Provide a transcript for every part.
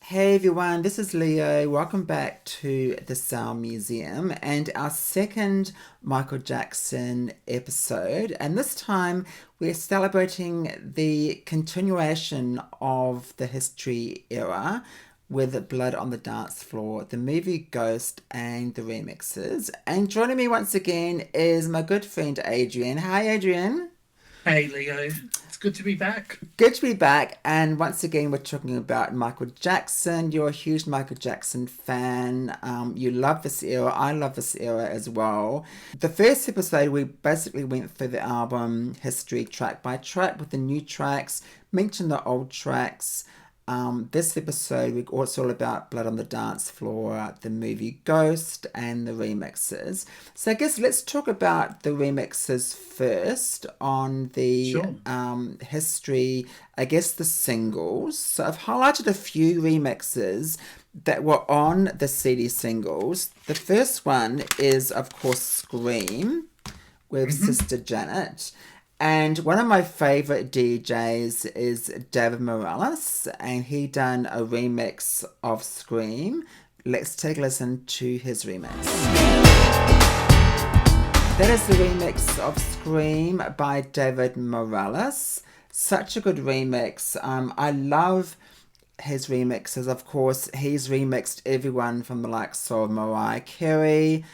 Hey everyone, this is Leo. Welcome back to the Sound Museum and our second Michael Jackson episode. And this time we're celebrating the continuation of the history era with Blood on the Dance Floor, the movie Ghost, and the remixes. And joining me once again is my good friend Adrian. Hi, Adrian. Hey Leo, it's good to be back. Good to be back, and once again, we're talking about Michael Jackson. You're a huge Michael Jackson fan. You love this era. I love this era as well. The first episode, we basically went through the album history track by track with the new tracks, mentioned the old tracks. This episode, it's all about Blood on the Dance Floor, the movie Ghost, and the remixes. So I guess let's talk about the remixes first on the Sure. history, I guess the singles. So I've highlighted a few remixes that were on the CD singles. The first one is, of course, Scream with hmm Sister Janet. And one of my favorite DJs is David Morales, and he done a remix of Scream. Let's take a listen to his remix. That is the remix of Scream by David Morales. Such a good remix. I love his remixes. Of course, he's remixed everyone from the likes of Mariah Carey,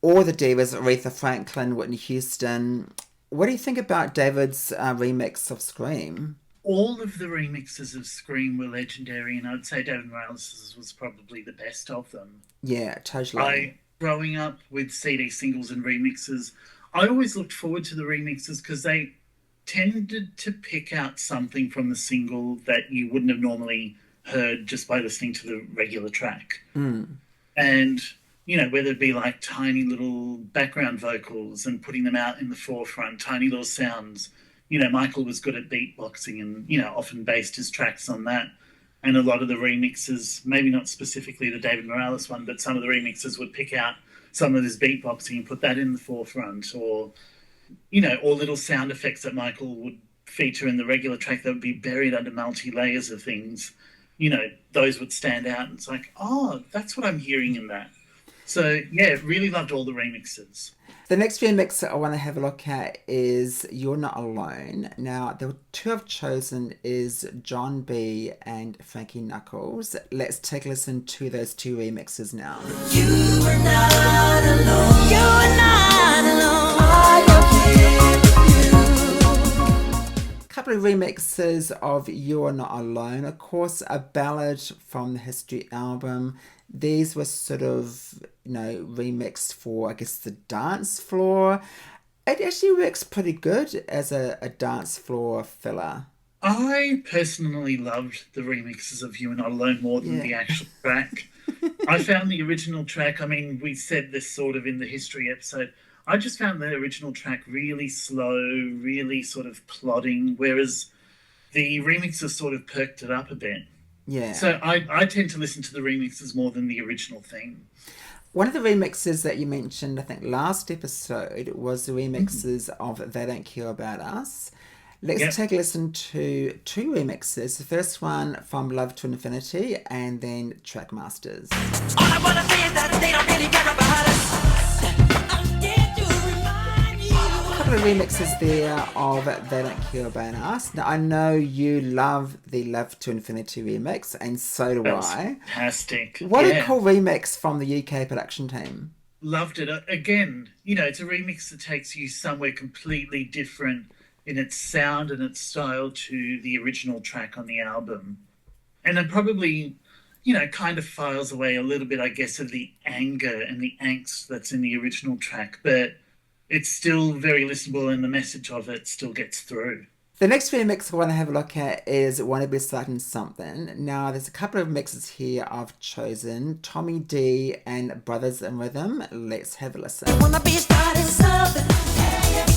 all the divas, Aretha Franklin, Whitney Houston. What do you think about David's remix of Scream? All of the remixes of Scream were legendary, and I'd say David Morales' was probably the best of them. Yeah, totally. Growing up with CD singles and remixes, I always looked forward to the remixes because they tended to pick out something from the single that you wouldn't have normally heard just by listening to the regular track. Mm. And whether it be like tiny little background vocals and putting them out in the forefront, tiny little sounds. Michael was good at beatboxing and often based his tracks on that. And a lot of the remixes, maybe not specifically the David Morales one, but some of the remixes would pick out some of his beatboxing and put that in the forefront, or little sound effects that Michael would feature in the regular track that would be buried under multi layers of things. Those would stand out, and it's like, oh, that's what I'm hearing in that. So yeah, really loved all the remixes. The next remix that I want to have a look at is You're Not Alone. Now, the two I've chosen is John B and Frankie Knuckles. Let's take a listen to those two remixes now. You are not alone. You are not alone. I am here with you. Couple of remixes of You're Not Alone. Of course, a ballad from the History album. These were sort of, remixed for, I guess, the dance floor. It actually works pretty good as a dance floor filler. I personally loved the remixes of You Are Not Alone more than Yeah. the actual track. I found the original track, I mean, we said this sort of in the history episode. I just found the original track really slow, really sort of plodding, whereas the remixes sort of perked it up a bit. Yeah. So I tend to listen to the remixes more than the original thing. One of the remixes that you mentioned, I think, last episode was the Mhm. remixes of They Don't Care About Us. Let's Yep. take a listen to two remixes. The first one from Love to Infinity and then Trackmasters. All I wanna say is that they don't really care about us. I'm here to remind A couple you. of remixes there of They Don't Care About Us. Now, I know you love the Love to Infinity remix, and so do That was I. fantastic. What a Yeah. cool remix from the UK production team. Loved it. Again, it's a remix that takes you somewhere completely different in its sound and its style to the original track on the album. And it probably, kind of files away a little bit, I guess, of the anger and the angst that's in the original track, but it's still very listenable and the message of it still gets through. The next remix I want to have a look at is Wanna Be Starting Something. Now, there's a couple of mixes here I've chosen. Tommy D and Brothers in Rhythm. Let's have a listen. Wanna be starting something.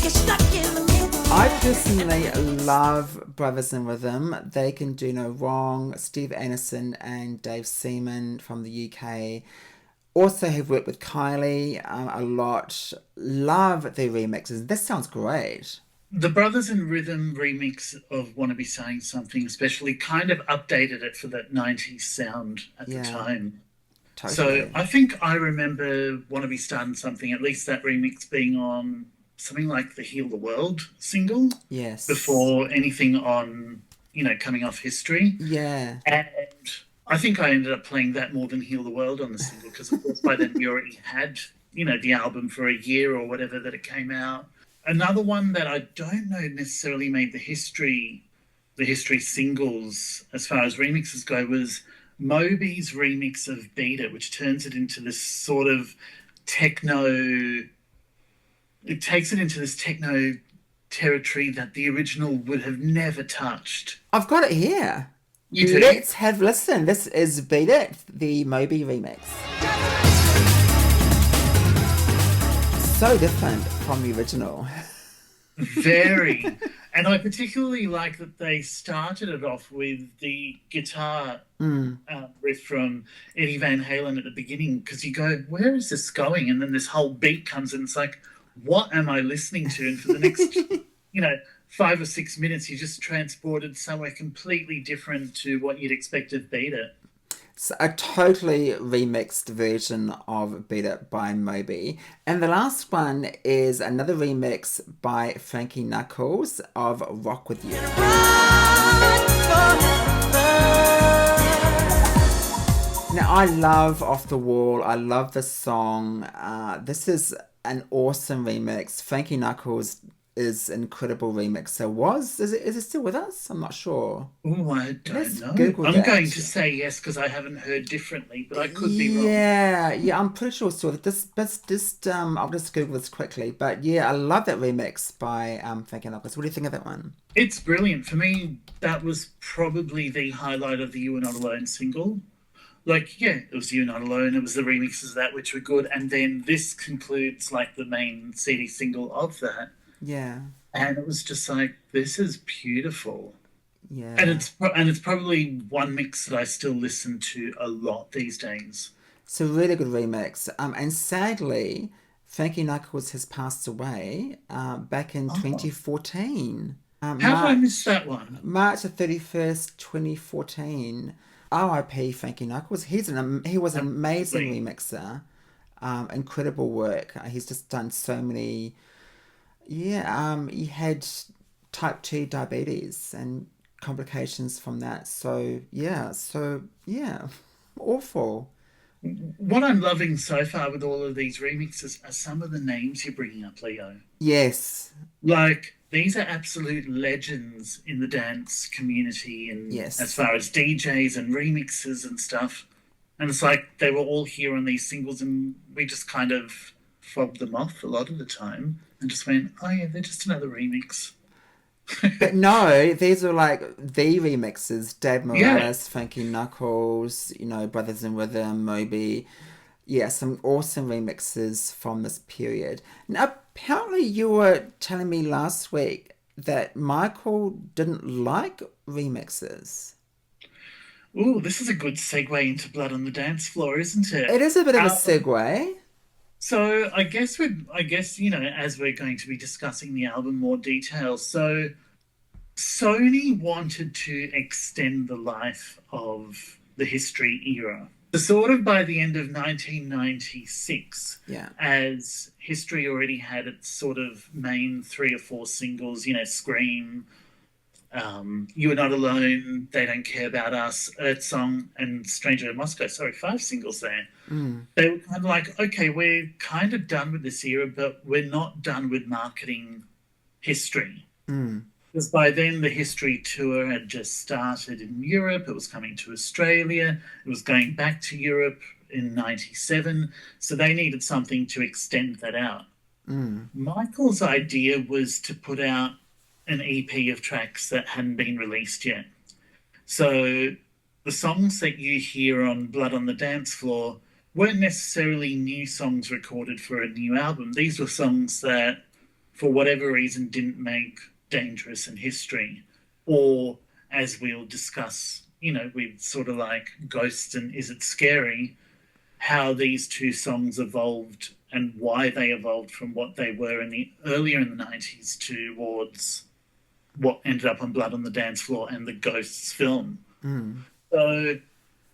Get stuck in the middle. I personally love Brothers in Rhythm. They Can Do No Wrong. Steve Anderson and Dave Seaman from the UK. Also have worked with Kylie a lot. Love their remixes. This sounds great. The Brothers in Rhythm remix of Wanna Be Saying Something, especially, kind of updated it for that 90s sound at the Yeah, time. So totally. I think I remember Wanna Be Starting Something, at least that remix being on something like the Heal the World single Yes. before anything on, coming off History. Yeah. And I think I ended up playing that more than Heal the World on the single because, of course, by then we already had, the album for a year or whatever that it came out. Another one that I don't know necessarily made the history singles as far as remixes go was Moby's remix of Beat It, which turns it into this sort of techno. It takes it into this techno territory that the original would have never touched. I've got it here. You do? Let's have a listen. This is Beat It, the Moby remix. So different from the original. Very. And I particularly like that they started it off with the guitar riff from Eddie Van Halen at the beginning, because you go, where is this going? And then this whole beat comes in. It's like, what am I listening to? And for the next, 5 or 6 minutes, you're just transported somewhere completely different to what you'd expect of Beat It. It's a totally remixed version of Beat It by Moby. And the last one is another remix by Frankie Knuckles of Rock With You. Now, I love Off the Wall. I love this song. This is an awesome remix. Frankie Knuckles is an incredible remixer. Is it still with us? I'm not sure. Oh, I don't Let's know. Google I'm that. going to say yes because I haven't heard differently, but I could be wrong. Yeah, I'm pretty sure still. I'll just Google this quickly. But yeah, I love that remix by Frankie Knuckles. What do you think of that one? It's brilliant. For me, that was probably the highlight of the You Are Not Alone single. Like, yeah, it was You Are Not Alone. It was the remixes of that which were good. And then this concludes like the main CD single of that. Yeah, And it was just like, this is beautiful. yeah. And it's probably one mix that I still listen to a lot these days. It's a really good remix. And sadly, Frankie Knuckles has passed away back in Oh, 2014. how did I miss that one? March the 31st, 2014. R.I.P. Frankie Knuckles. He was an amazing Absolutely. remixer. Incredible work. He's just done so many. Yeah, he had type 2 diabetes and complications from that. So yeah, awful. What I'm loving so far with all of these remixes are some of the names you're bringing up, Leo. Yes, Like, these are absolute legends in the dance community and as yes. far as DJs and remixes and stuff. And it's like they were all here on these singles and we just kind of fobbed them off a lot of the time and just went, oh yeah, they're just another remix. But no, these are like the remixes. Dad Yeah. Morales, Frankie Knuckles, Brothers in Rhythm, Moby. Yeah, some awesome remixes from this period. Now, apparently you were telling me last week that Michael didn't like remixes. Ooh, this is a good segue into Blood on the Dance Floor, isn't it? It is a bit of a Um, segue. so I guess, as we're going to be discussing the album more detail, so Sony wanted to extend the life of the History era. So sort of by the end of 1996, Yeah. as History already had its sort of main three or four singles, Scream, You Are Not Alone, They Don't Care About Us, Earth Song, and Stranger in Moscow. Sorry, five singles there. Mm, They were kind of like, okay, we're kind of done with this era, but we're not done with marketing History. mm, Because by then the History tour had just started in Europe, it was coming to Australia, it was going back to Europe in 97, so they needed something to extend that out. mm, Michael's idea was to put out an EP of tracks that hadn't been released yet. So the songs that you hear on Blood on the Dance Floor weren't necessarily new songs recorded for a new album. These were songs that, for whatever reason, didn't make Dangerous and History. Or, as we'll discuss, with sort of like Ghosts and Is It Scary, how these two songs evolved and why they evolved from what they were earlier in the 90s towards what ended up on Blood on the Dance Floor and the Ghosts film. So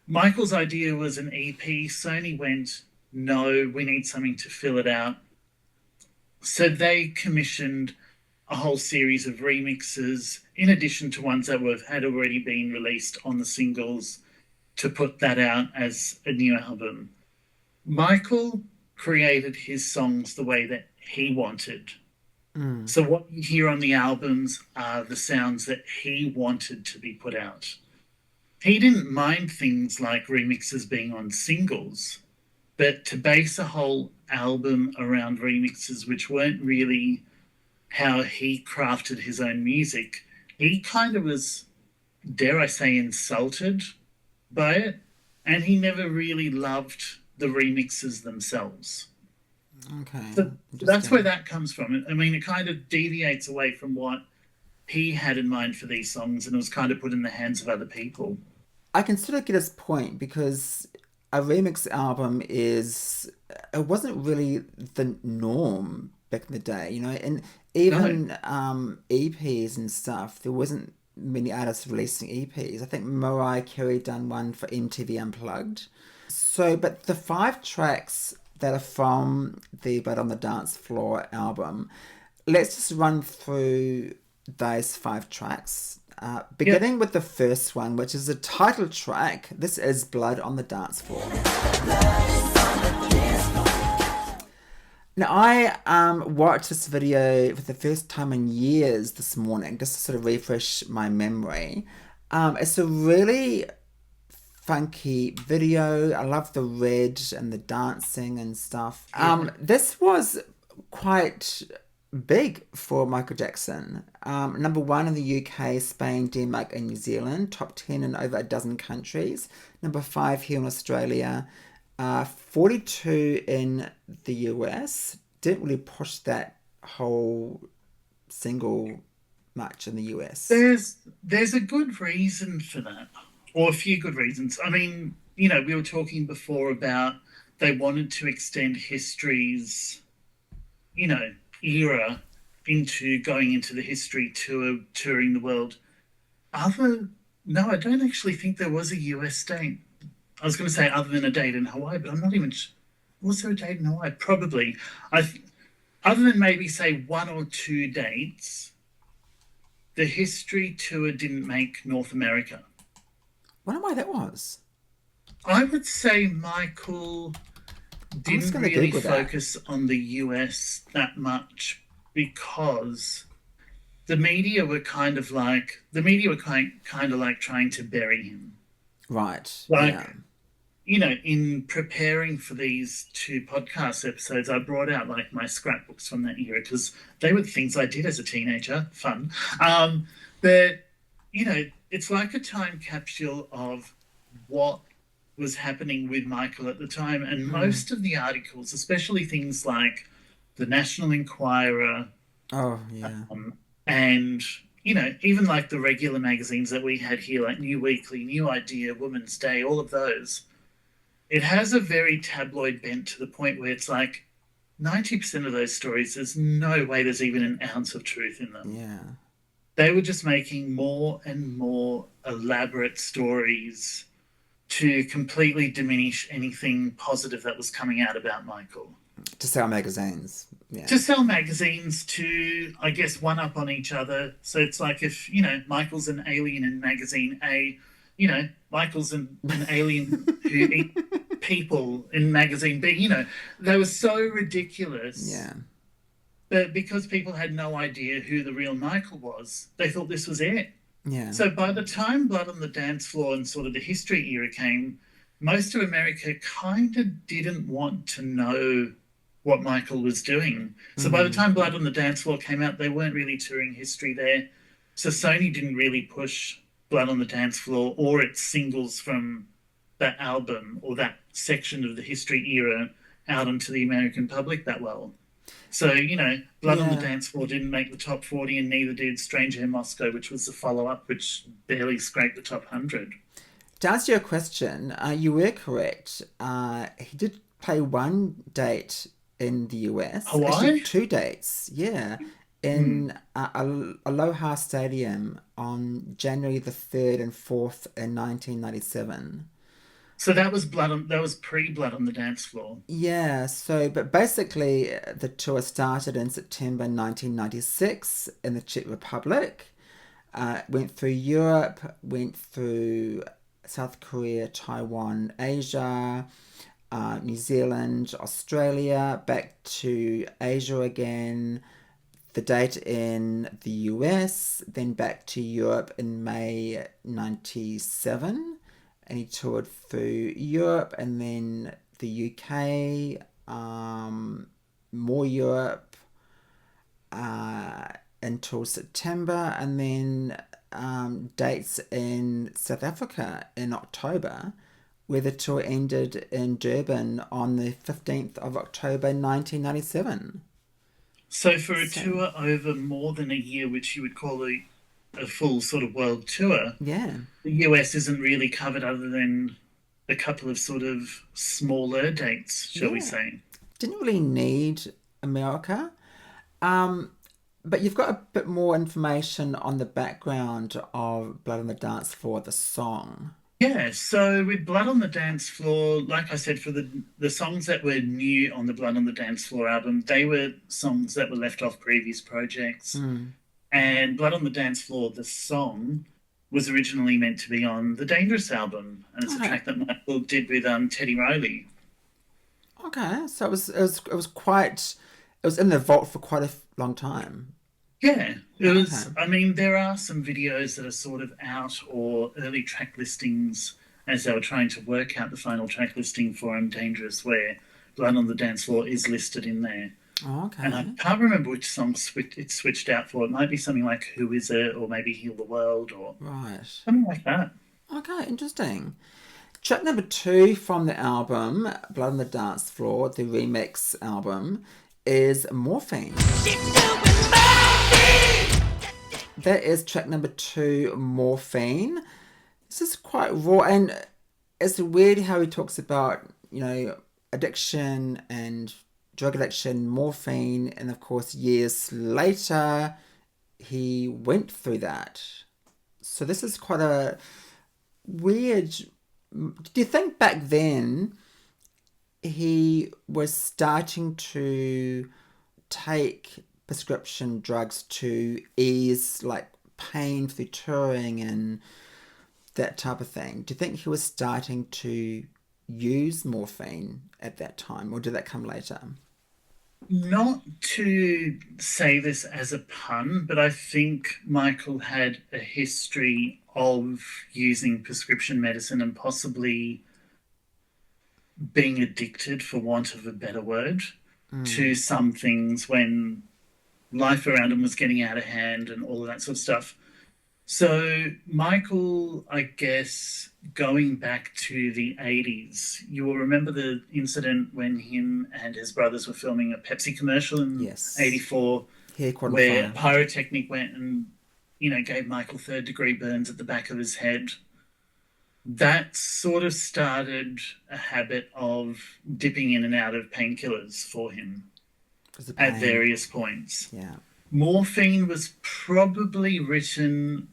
Michael's idea was an EP. Sony went, no, we need something to fill it out. So they commissioned a whole series of remixes, in addition to ones that had already been released on the singles, to put that out as a new album. Michael created his songs the way that he wanted. So what you hear on the albums are the sounds that he wanted to be put out. He didn't mind things like remixes being on singles, but to base a whole album around remixes, which weren't really how he crafted his own music, he kind of was, dare I say, insulted by it. And he never really loved the remixes themselves. Okay. So that's where that comes from. I mean, it kind of deviates away from what he had in mind for these songs, and it was kind of put in the hands of other people. I can sort of get his point, because a remix album it wasn't really the norm back in the day, you know, and even EPs and stuff, there wasn't many artists releasing EPs. I think Mariah Carey done one for MTV Unplugged. So, but the 5 tracks that are from the Blood on the Dance Floor album, let's just run through those 5 tracks. Beginning with the first one, which is the title track. This is Blood on the Dance Floor. Now, I watched this video for the first time in years this morning, just to sort of refresh my memory. It's a really funky video. I love the red and the dancing and stuff. This was quite big for Michael Jackson. Number 1 in the UK, Spain, Denmark and New Zealand. Top 10 in over a dozen countries. Number 5 here in Australia. 42 in the US. Didn't really push that whole single much in the US. There's a good reason for that. Or a few good reasons. I mean, you know, we were talking before about they wanted to extend history's, you know, era into going into the history tour, touring the world. No, I don't actually think there was a US date. I was going to say other than a date in Hawaii, but I'm not even sure. Was there a date in Hawaii? Probably. Other than maybe say 1 or 2 dates, the history tour didn't make North America. Wonder why that was. I would say Michael didn't really focus on the US that much, because the media were kind of like trying to bury him. Right. Like, yeah. You know, in preparing for these 2 podcast episodes, I brought out like my scrapbooks from that era, because they were the things I did as a teenager. Fun. But, you know, it's like a time capsule of what was happening with Michael at the time. And most of the articles, especially things like the National Enquirer, and, you know, even like the regular magazines that we had here, like New Weekly, New Idea, Woman's Day, all of those, it has a very tabloid bent to the point where it's like 90% of those stories, there's no way there's even an ounce of truth in them. Yeah. They were just making more and more elaborate stories to completely diminish anything positive that was coming out about Michael. To sell magazines. Yeah. To sell magazines, to, I guess, one up on each other. So it's like if, you know, Michael's an alien in magazine A, you know, Michael's an alien who eat people in magazine B. You know, they were so ridiculous. Yeah. But because people had no idea who the real Michael was, they thought this was it. Yeah. So by the time Blood on the Dance Floor and sort of the history era came, most of America kind of didn't want to know what Michael was doing. So by the time Blood on the Dance Floor came out, they weren't really touring history there. So Sony didn't really push Blood on the Dance Floor or its singles from that album or that section of the history era out into the American public that well. So, you know, Blood on the Dance Floor didn't make the top 40, and neither did Stranger in Moscow, which was the follow-up, which barely scraped the top 100. To answer your question, you were correct. He did play one date in the US. Hawaii? Actually, 2 dates, yeah. In Aloha Stadium on January the 3rd and 4th in 1997. So that was pre-Blood on the Dance Floor. Yeah, so, but basically the tour started in September 1996 in the Czech Republic, went through Europe, went through South Korea, Taiwan, Asia, New Zealand, Australia, back to Asia again, the date in the US, then back to Europe in May 97. And he toured through Europe and then the UK, more Europe until September, and then dates in South Africa in October, where the tour ended in Durban on the 15th of October 1997. So for a tour over more than a year, which you would call a full sort of world tour, Yeah. the US isn't really covered other than a couple of sort of smaller dates, shall we say. Didn't really need America. But you've got a bit more information on the background of Blood on the Dance Floor, the song. Yeah, so with Blood on the Dance Floor, like I said, for the songs that were new on the Blood on the Dance Floor album, they were songs that were left off previous projects. And Blood on the Dance Floor, the song, was originally meant to be on the Dangerous album, and it's a track that Michael did with Teddy Riley. Okay, so it was in the vault for quite a long time. Yeah, it was. I mean, there are some videos that are sort of out or early track listings as they were trying to work out the final track listing for Dangerous, where Blood on the Dance Floor is listed in there. Oh, okay. And I can't remember which song it switched out for. It might be something like Who Is It, or maybe Heal the World, or something like that. Okay, interesting. Track number 2 from the album, Blood on the Dance Floor, the remix album, is Morphine. That is track number 2, Morphine. This is quite raw, and it's weird how he talks about, addiction and drug addiction, morphine, and of course years later he went through that. So this is quite a weird. Do you think back then he was starting to take prescription drugs to ease like pain through touring and that type of thing? Do you think he was starting to use morphine at that time, or did that come later? Not to say this as a pun, but I think Michael had a history of using prescription medicine and possibly being addicted, for want of a better word, to some things when life around him was getting out of hand and all of that sort of stuff. So Michael, I guess, going back to the 80s, you will remember the incident when him and his brothers were filming a Pepsi commercial in 84, where pyrotechnic went and, gave Michael third-degree burns at the back of his head. That sort of started a habit of dipping in and out of painkillers for him at various points. Yeah. Morphine was probably written,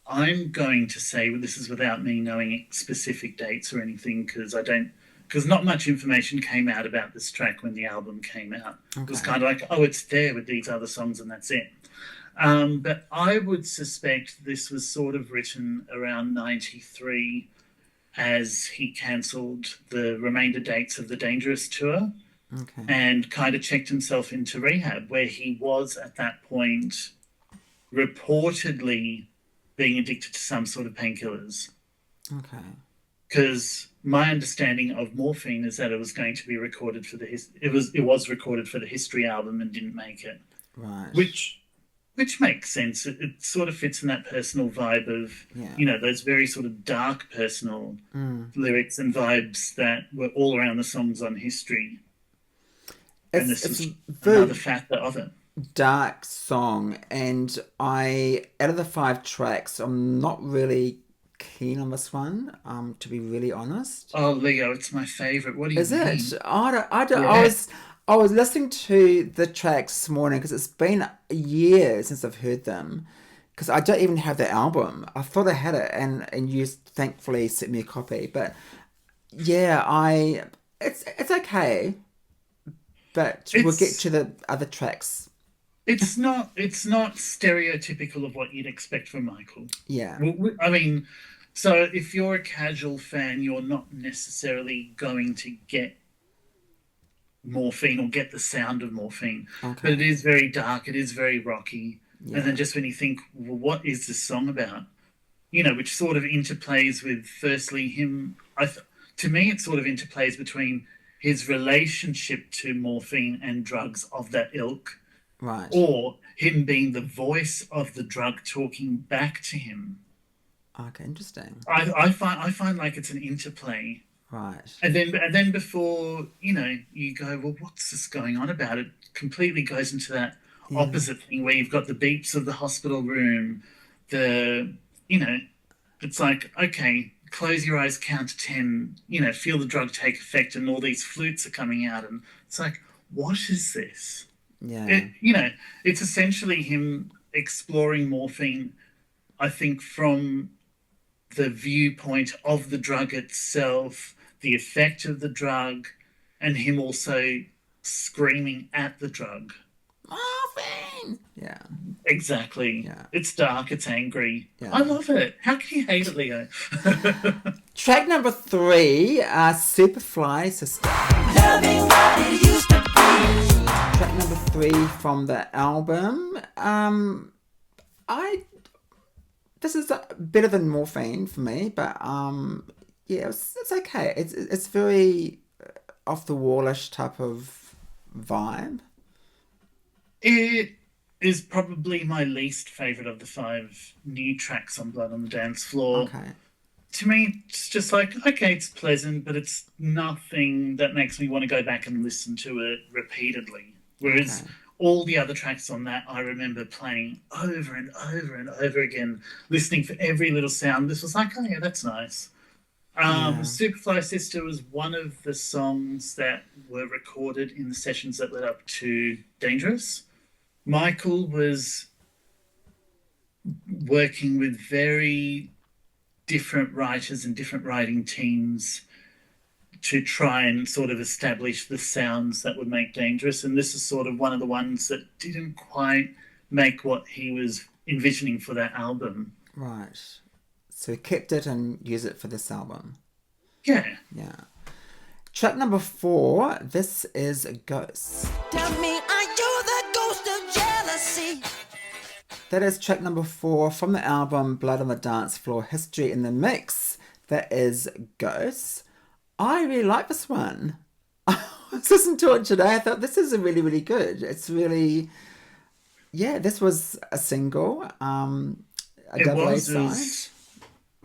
I'm going to say, this is without me knowing specific dates or anything, because not much information came out about this track when the album came out. Okay. It was kind of like, it's there with these other songs and that's it. But I would suspect this was sort of written around 93 as he cancelled the remainder dates of the Dangerous tour. Okay. And kind of checked himself into rehab, where he was at that point reportedly being addicted to some sort of painkillers. Okay. Because my understanding of Morphine is that it was going to be recorded for it was recorded for the History album and didn't make it. Right. Which makes sense. It sort of fits in that personal vibe of, those very sort of dark personal lyrics and vibes that were all around the songs on History. And this is another factor of it. Dark song, and out of the 5 tracks, I'm not really keen on this one, to be really honest. Oh, Leo, it's my favourite. What do you mean? Is it? I I was listening to the tracks this morning because it's been years since I've heard them. Because I don't even have the album. I thought I had it, and you thankfully sent me a copy. But yeah, it's okay. But we'll get to the other tracks. It's not stereotypical of what you'd expect from Michael. Yeah. I mean, so if you're a casual fan, you're not necessarily going to get Morphine or get the sound of Morphine. Okay. But it is very dark, it is very rocky. Yeah. And then just when you think, well, what is this song about? You know, which sort of interplays with, firstly, him. To me, it sort of interplays between his relationship to morphine and drugs of that ilk, Right. or him being the voice of the drug talking back to him. Okay, interesting. I find like it's an interplay. Right. And then before, you know, you go, well, what's this going on about? It completely goes into that opposite thing where you've got the beeps of the hospital room, it's like, okay, close your eyes, count to 10, feel the drug take effect, and all these flutes are coming out, and it's like, what is this? Yeah. It's essentially him exploring morphine, I think, from the viewpoint of the drug itself, the effect of the drug, and him also screaming at the drug. Morphine! Yeah. Exactly. Yeah. It's dark, it's angry. Yeah. I love it. How can you hate it, Leo? Track number 3, Superfly Sister. Loving what it used to be. Track number 3 from the album. This is better than Morphine for me, but yeah, it's okay. It's very off the wallish type of vibe. It is probably my least favourite of the 5 new tracks on Blood on the Dance Floor. Okay. To me, it's just like, okay, it's pleasant, but it's nothing that makes me want to go back and listen to it repeatedly. Whereas all the other tracks on that, I remember playing over and over and over again, listening for every little sound. This was like, oh yeah, that's nice. Superfly Sister was one of the songs that were recorded in the sessions that led up to Dangerous. Michael was working with very different writers and different writing teams to try and sort of establish the sounds that would make Dangerous. And this is sort of one of the ones that didn't quite make what he was envisioning for that album. Right. So he kept it and used it for this album. Yeah. Yeah. Track number 4, this is Ghosts. Tell me, are you the ghost of jealousy? That is track number 4 from the album Blood on the Dance Floor, History in the Mix. That is Ghosts. I really like this one. I was listening to it today. I thought this is really, really good. It's really, this was a single, a double A side.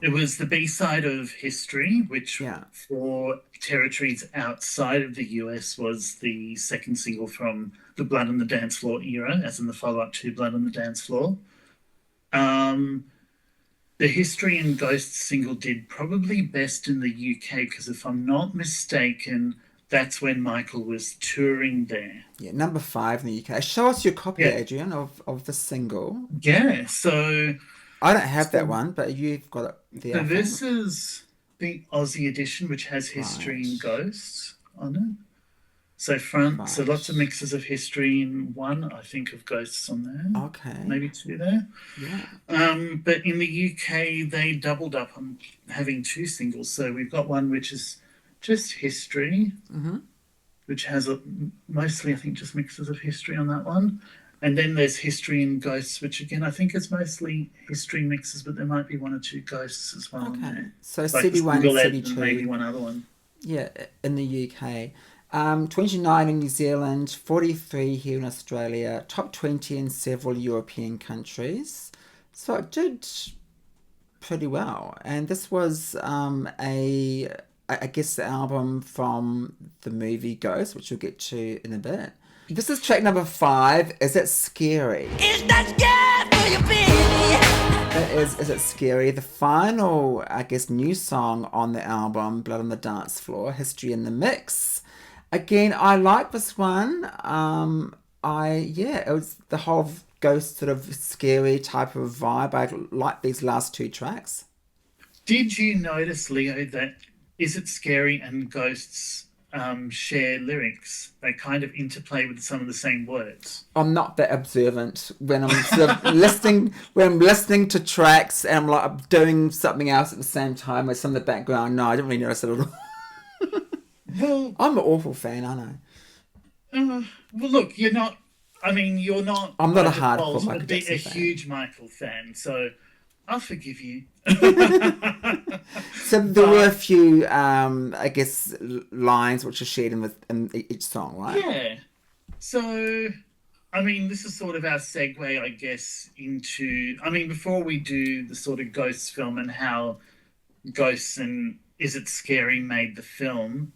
It was the B-side of History, which for territories outside of the US was the second single from the Blood on the Dance Floor era, as in the follow-up to Blood on the Dance Floor. The History and Ghosts single did probably best in the UK because, if I'm not mistaken, that's when Michael was touring there. Yeah, number 5 in the UK. Show us your copy, Adrian, of the single. Yeah, so... I don't have that one, but you've got it there. So this is the Aussie edition, which has History and Ghosts on it. So so lots of mixes of History in one, I think, of Ghosts on there. Okay. Maybe 2 there. Yeah. But in the UK, they doubled up on having 2 singles. So we've got one which is just History, which has mostly, I think, just mixes of History on that one. And then there's History and Ghosts, which again, I think is mostly History mixes, but there might be 1 or 2 Ghosts as well. Okay. So like CD1, CD2. Maybe one other one. Yeah, in the UK. 29 in New Zealand, 43 here in Australia, top 20 in several European countries. So it did pretty well. And this was I guess the album from the movie Ghost, which we'll get to in a bit. This is track number 5. Is It Scary? Is that scared for your baby? That is It Scary? The final, I guess, new song on the album, Blood on the Dance Floor, History in the Mix. Again, I like this one. It was the whole ghost sort of scary type of vibe. I like these last two tracks. Did you notice, Leo, that Is It Scary and Ghosts share lyrics? They kind of interplay with some of the same words. I'm not that observant when I'm sort of listening when I'm listening to tracks and I'm doing something else at the same time with some of the background. No, I don't really notice it at all. Well, I'm an awful fan, aren't I? well, look, you're not. I mean, you're not. I'm not a by hardcore default, Michael a Jackson fan. huge Michael fan, so I'll forgive you. So there were a few, I guess, lines which are shared in each song, right? Yeah. So, I mean, this is sort of our segue, I guess, into. I mean, before we do the sort of Ghosts film and how Ghosts and Is It Scary made the film.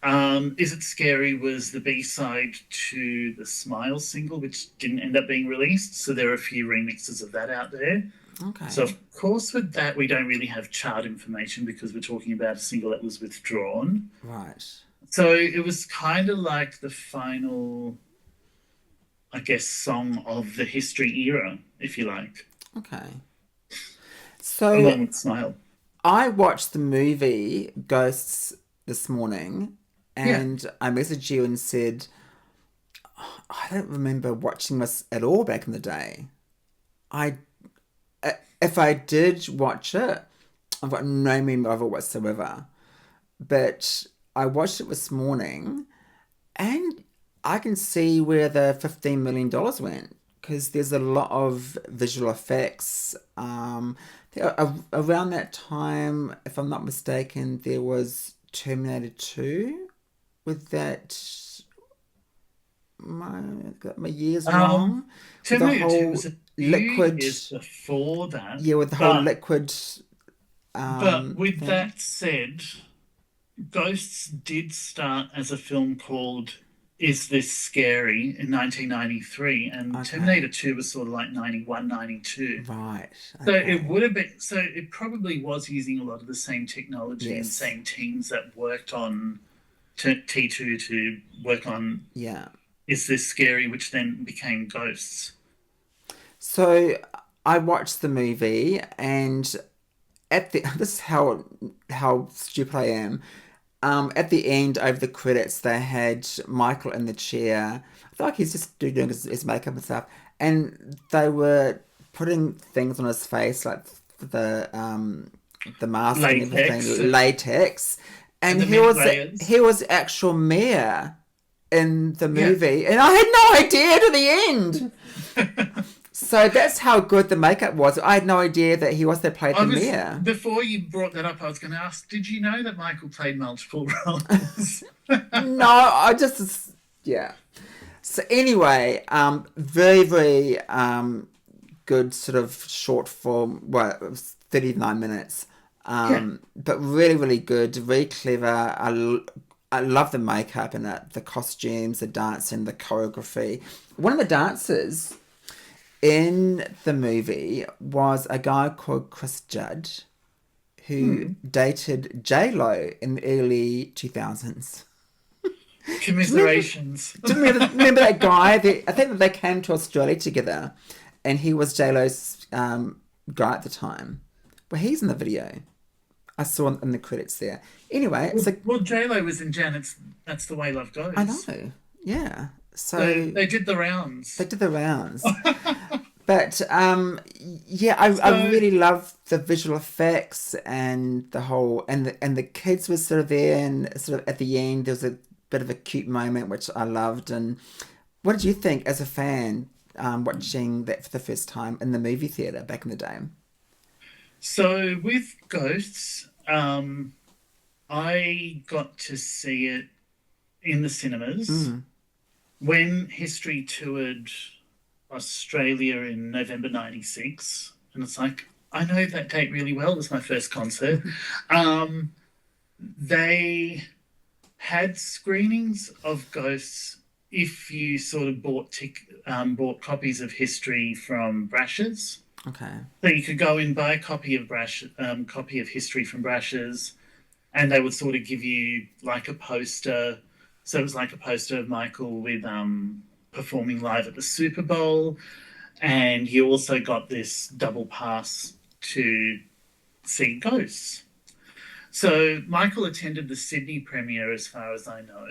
Is It Scary was the B-side to the Smile single, which didn't end up being released. So there are a few remixes of that out there. Okay. So, of course, with that, we don't really have chart information because we're talking about a single that was withdrawn. Right. So it was kind of like the final, I guess, song of the History era, if you like. Okay. Along So with Smile. I watched the movie Ghosts this morning, and I messaged you and said, I don't remember watching this at all back in the day. If I did watch it, I've got no memory of it whatsoever. But I watched it this morning, and I can see where the $15 million went because there's a lot of visual effects. Around that time, if I'm not mistaken, there was Terminator 2 with that. My years wrong. With the Terminator 2 whole was a few liquid. years before that. Yeah, with the whole liquid. But with thing. that said, Ghosts did start as a film called Is This Scary in 1993, and Okay. Terminator 2 was sort of like 91, 92. Right. So Okay. it would have been, so it probably was using a lot of the same technology and Yes. same teams that worked on T2 to work on Yeah. Is This Scary, which then became Ghosts. So I watched the movie, and this is how stupid I am. At the end, over the credits, they had Michael in the chair. I feel like he's just doing his makeup and stuff, and they were putting things on his face like the mask and everything, latex, and the he mink was layers. he was actual mayor in the movie, and I had no idea to the end. So that's how good the makeup was. I had no idea that he was there played the mayor. Before you brought that up, I was going to ask, did you know that Michael played multiple roles? No, I just yeah. So anyway, very very good sort of short form. Well, it was 39 minutes, but really really good, very clever. I love the makeup and the costumes, the dancing, the choreography. One of the dancers in the movie was a guy called Chris Judd, who dated J-Lo in the early 2000s. Commiserations. Do you remember that guy? I think that they came to Australia together, and he was J-Lo's guy at the time. Well, he's in the video. I saw in the credits there. Anyway, Well, J-Lo was in Janet's That's the Way Love Goes. I know, yeah. So they did the rounds. They did the rounds. But I really love the visual effects and the whole and the kids were sort of there, and sort of at the end there was a bit of a cute moment which I loved. And what did you think as a fan watching that for the first time in the movie theatre back in the day? So with Ghosts, I got to see it in the cinemas when History toured Australia in November 96. And it's like, I know that date really well. It was my first concert. They had screenings of Ghosts if you sort of bought copies of History from Brash's. Okay. So you could go and buy a copy of History from Brash's, and they would sort of give you like a poster So it was like a poster of Michael with performing live at the Super Bowl, and you also got this double pass to see Ghosts. So Michael attended the Sydney premiere, as far as I know,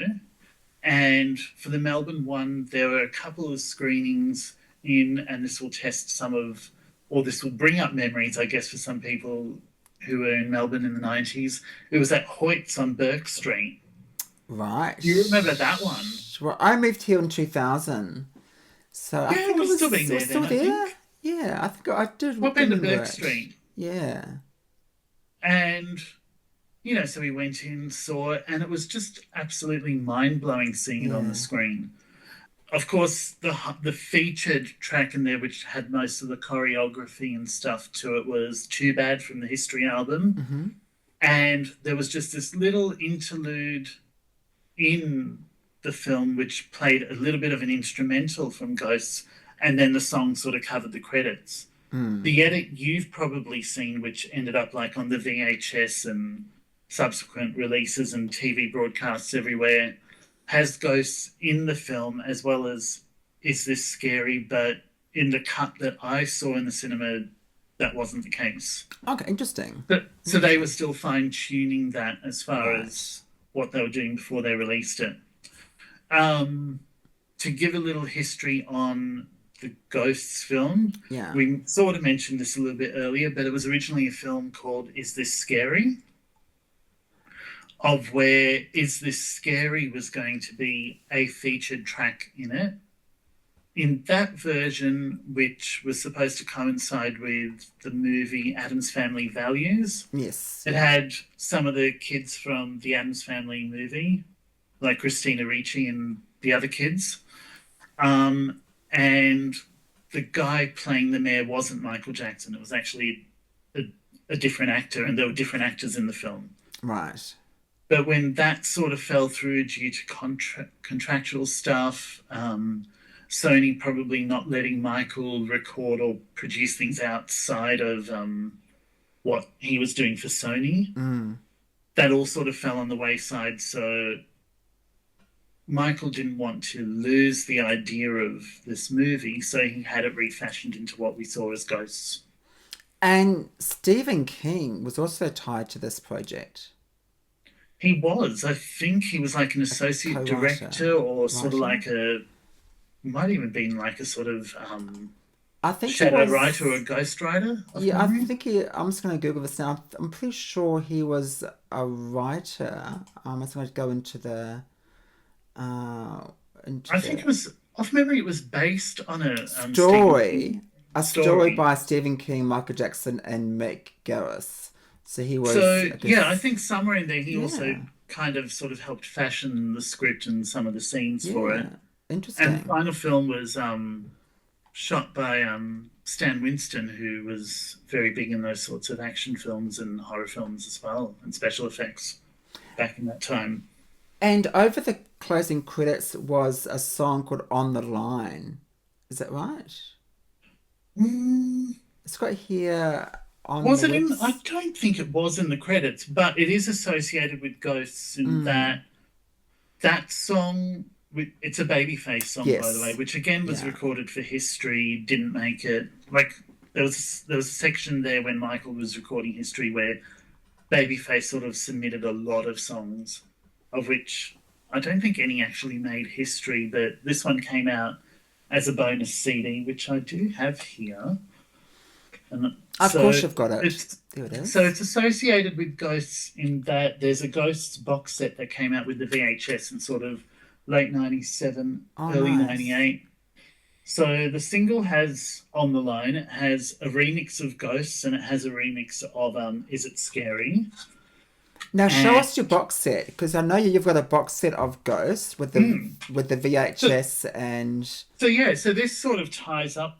and for the Melbourne one, there were a couple of screenings in, and this will test some of, or this will bring up memories, I guess, for some people who were in Melbourne in the 90s. It was at Hoyt's on Burke Street. Right. Do you remember that one? Well, I moved here in 2000. So I think it was still being there still then, there. I think. Yeah, I think I did. What been to remember Burke it. Street? Yeah. And, so we went in, saw it, and it was just absolutely mind-blowing seeing it on the screen. Of course, the featured track in there, which had most of the choreography and stuff to it, was Too Bad from the History album. Mm-hmm. And there was just this little interlude in the film which played a little bit of an instrumental from Ghosts, and then the song sort of covered the credits. The edit you've probably seen, which ended up like on the VHS and subsequent releases and TV broadcasts everywhere, has Ghosts in the film as well as Is This Scary, but in the cut that I saw in the cinema, that wasn't the case. Okay, interesting. So they were still fine-tuning that as far as what they were doing before they released it. To give a little history on the Ghosts film, we sort of mentioned this a little bit earlier, but it was originally a film called Is This Scary? Of where Is This Scary was going to be a featured track in it. In that version, which was supposed to coincide with the movie Addams Family Values, it had some of the kids from the Addams Family movie, like Christina Ricci and the other kids. And the guy playing the mayor wasn't Michael Jackson. It was actually a different actor, and there were different actors in the film. Right. But when that sort of fell through due to contractual stuff, Sony probably not letting Michael record or produce things outside of what he was doing for Sony, that all sort of fell on the wayside. So Michael didn't want to lose the idea of this movie, so he had it refashioned into what we saw as Ghosts. And Stephen King was also tied to this project. He was. I think he was like an associate director or sort of like might even been like a sort of I think shadow writer or a ghost writer. Yeah, I think I'm just going to Google this now. I'm pretty sure he was a writer. I'm just going to go into the... I think it was, off memory, it was based on a story. A story by Stephen King, Michael Jackson, and Mick Garris. So he was... I think somewhere in there he also kind of sort of helped fashion the script and some of the scenes for it. Interesting. And the final film was shot by Stan Winston, who was very big in those sorts of action films and horror films as well, and special effects back in that time. And over the closing credits was a song called On the Line. Is that right? It's got here on Was it in? I don't think it was in the credits, but it is associated with Ghosts in that song. It's a Babyface song, by the way, which again was recorded for History. Didn't make it. Like there was a section there when Michael was recording History where Babyface sort of submitted a lot of songs, of which I don't think any actually made history, but this one came out as a bonus CD, which I do have here. And of course you've got it. There it is. So it's associated with Ghosts in that there's a Ghosts box set that came out with the VHS in sort of late 97, early 98. So the single has On the Line, it has a remix of Ghosts, and it has a remix of Is It Scary? Now show us your box set, because I know you've got a box set of Ghosts with the VHS and... So this sort of ties up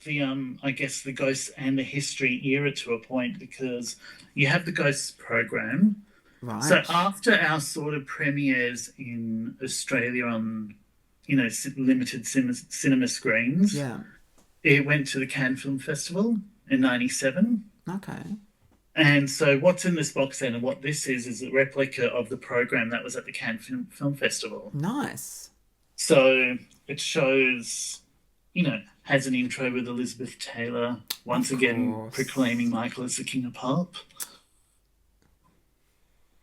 the I guess the Ghosts and the History era to a point, because you have the Ghosts program. Right. So after our sort of premieres in Australia on, limited cinema screens, it went to the Cannes Film Festival in 97. Okay. And so what's in this box set and what this is a replica of the program that was at the Cannes Film Festival. Nice. So it shows, has an intro with Elizabeth Taylor, once again proclaiming Michael as the king of pop.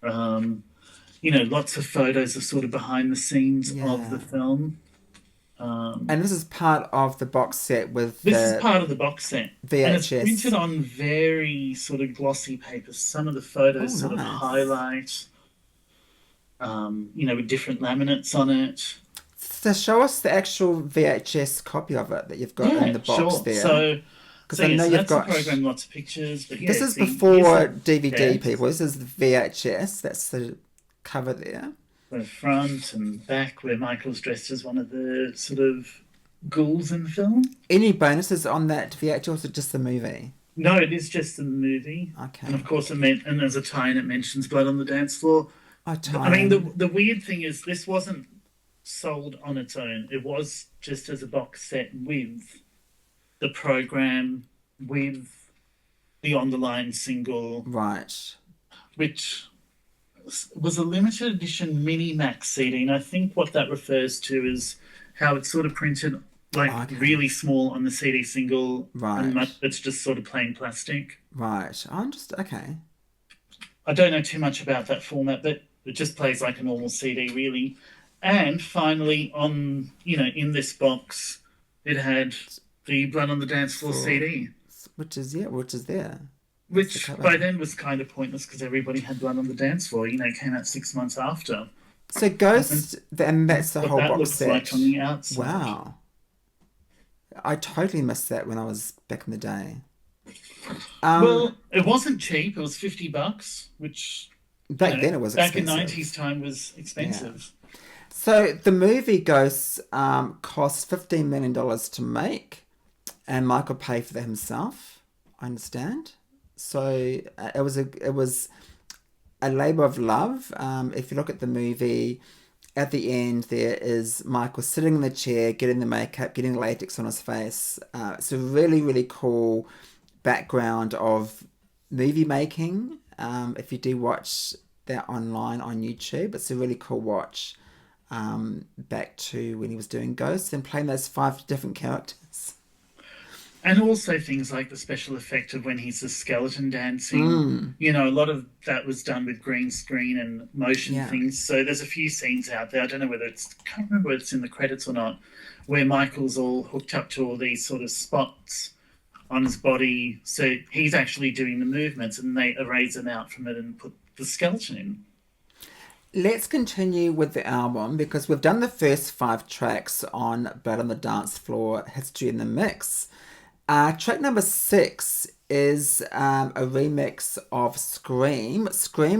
Lots of photos of sort of behind the scenes of the film. And this is part of the box set This is part of the box set. VHS. And it's printed on very sort of glossy paper. Some of the photos sort of highlight, with different laminates on it. So show us the actual VHS copy of it that you've got in the box there. So I know you've got the program, lots of pictures. But this is before DVD, people. This is the VHS. That's the cover there. The front and back, where Michael's dressed as one of the sort of ghouls in the film. Any bonuses on that VHS or just the movie? No, it is just the movie. Okay. And of course, and there's a tie-in. It mentions Blood on the Dance Floor. Oh, I mean, the weird thing is this wasn't sold on its own. It was just as a box set with the program, with the on-the-line single, right, which was a limited edition mini max CD, and I think what that refers to is how it's sort of printed really small on the CD single, right? And it's just sort of plain plastic, right? I'm just okay. I don't know too much about that format, but it just plays like a normal CD, really. And finally, in this box, it had the Blood on the Dance Floor CD, which is there. Which by then was kind of pointless because everybody had Blood on the Dance Floor. It came out 6 months after. So Ghost, and that's the whole that box looks set. Like on the outside. Wow, I totally missed that when I was back in the day. Well, it wasn't cheap. It was $50, which back then it was expensive. Back in 90s time was expensive. Yeah. So the movie Ghosts cost $15 million to make, and Michael paid for that himself. I understand. So it was a labor of love. If you look at the movie, at the end there is Michael sitting in the chair, getting the makeup, getting latex on his face. It's a really, really cool background of movie making. If you do watch that online on YouTube, it's a really cool watch. Back to when he was doing Ghosts and playing those 5 different characters. And also things like the special effect of when he's the skeleton dancing. A lot of that was done with green screen and motion things. So there's a few scenes out there. I don't know can't remember whether it's in the credits or not, where Michael's all hooked up to all these sort of spots on his body. So he's actually doing the movements and they erase them out from it and put the skeleton in. Let's continue with the album because we've done the first 5 tracks on Blood on the Dance Floor, History in the Mix. Track number 6 is a remix of Scream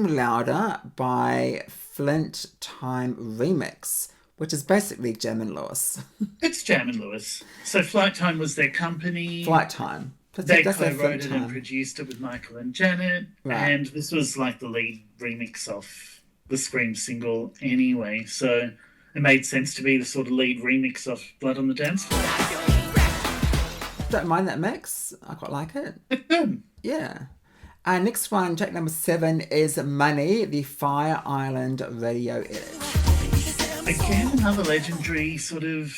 Louder by Flint Time Remix, which is basically Jam and Lewis. It's Jam and Lewis. So Flight Time was their company. Flight Time. They co-wrote it and produced it with Michael and Janet. Right. And this was like the lead remix of the Scream single anyway. So it made sense to be the sort of lead remix of Blood on the Dance Floor. Don't mind that mix. I quite like it. Yeah. Next one, track number 7 is Money, the Fire Island radio edit. Again, another legendary sort of